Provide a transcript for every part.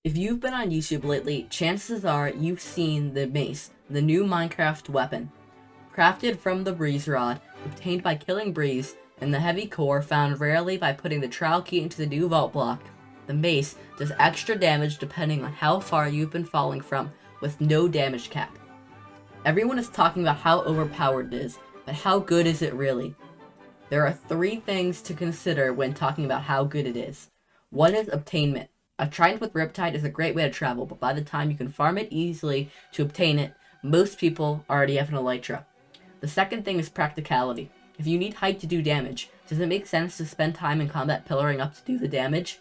If you've been on YouTube lately, chances are you've seen the mace, the new Minecraft weapon. Crafted from the breeze rod, obtained by killing breeze, and the heavy core found rarely by putting the trial key into the new vault block, the mace does extra damage depending on how far you've been falling from, with no damage cap. Everyone is talking about how overpowered it is, but how good is it really? There are 3 things to consider when talking about how good it is. One is obtainment. A trident with Riptide is a great way to travel, but by the time you can farm it easily to obtain it, most people already have an elytra. The second thing is practicality. If you need height to do damage, does it make sense to spend time in combat pillaring up to do the damage?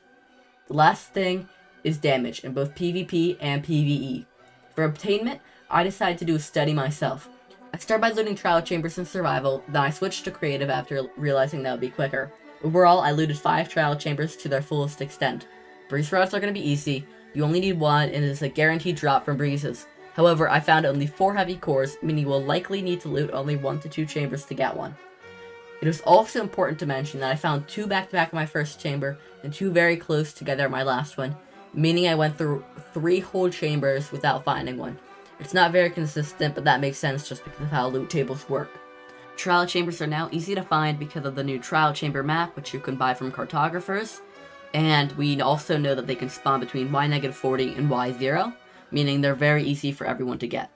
The last thing is damage in both PvP and PvE. For obtainment, I decided to do a study myself. I started by looting trial chambers in survival, then I switched to creative after realizing that would be quicker. Overall, I looted 5 trial chambers to their fullest extent. Breeze rods are going to be easy, you only need 1 and it is a guaranteed drop from breezes. However, I found only 4 heavy cores, meaning you will likely need to loot only 1 to 2 chambers to get one. It is also important to mention that I found 2 back-to-back in my first chamber, and 2 very close together in my last one, meaning I went through 3 whole chambers without finding one. It's not very consistent, but that makes sense just because of how loot tables work. Trial chambers are now easy to find because of the new trial chamber map, which you can buy from cartographers. And we also know that they can spawn between Y-40 and Y0, meaning they're very easy for everyone to get.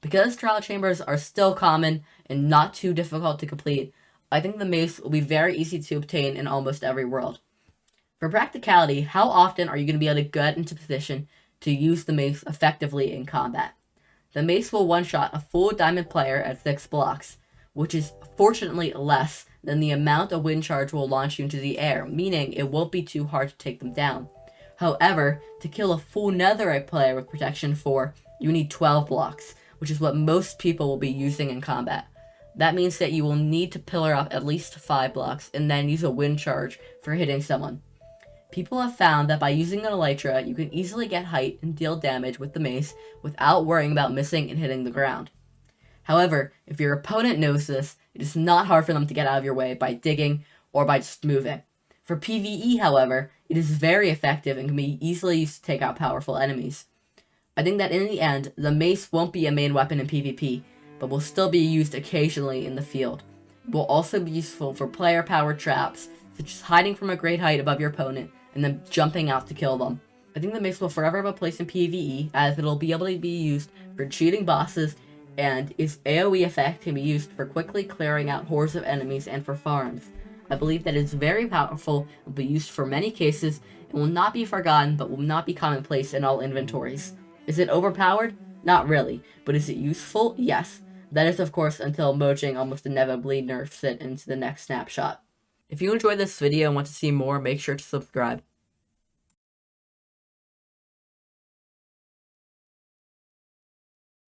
Because trial chambers are still common and not too difficult to complete, I think the mace will be very easy to obtain in almost every world. For practicality, how often are you going to be able to get into position to use the mace effectively in combat? The mace will one-shot a full diamond player at 6 blocks, which is fortunately less than the amount a wind charge will launch you into the air, meaning it won't be too hard to take them down. However, to kill a full netherite player with protection 4, you need 12 blocks, which is what most people will be using in combat. That means that you will need to pillar up at least 5 blocks and then use a wind charge for hitting someone. People have found that by using an elytra, you can easily get height and deal damage with the mace without worrying about missing and hitting the ground. However, if your opponent knows this, it is not hard for them to get out of your way by digging or by just moving. For PvE, however, it is very effective and can be easily used to take out powerful enemies. I think that in the end, the mace won't be a main weapon in PvP, but will still be used occasionally in the field. It will also be useful for player-powered traps, such as hiding from a great height above your opponent and then jumping out to kill them. I think the mace will forever have a place in PvE, as it will be able to be used for cheating bosses, and its AoE effect can be used for quickly clearing out hordes of enemies and for farms. I believe that it is very powerful, will be used for many cases, and will not be forgotten but will not be commonplace in all inventories. Is it overpowered? Not really, but is it useful? Yes. That is of course until Mojang almost inevitably nerfs it into the next snapshot. If you enjoyed this video and want to see more, make sure to subscribe.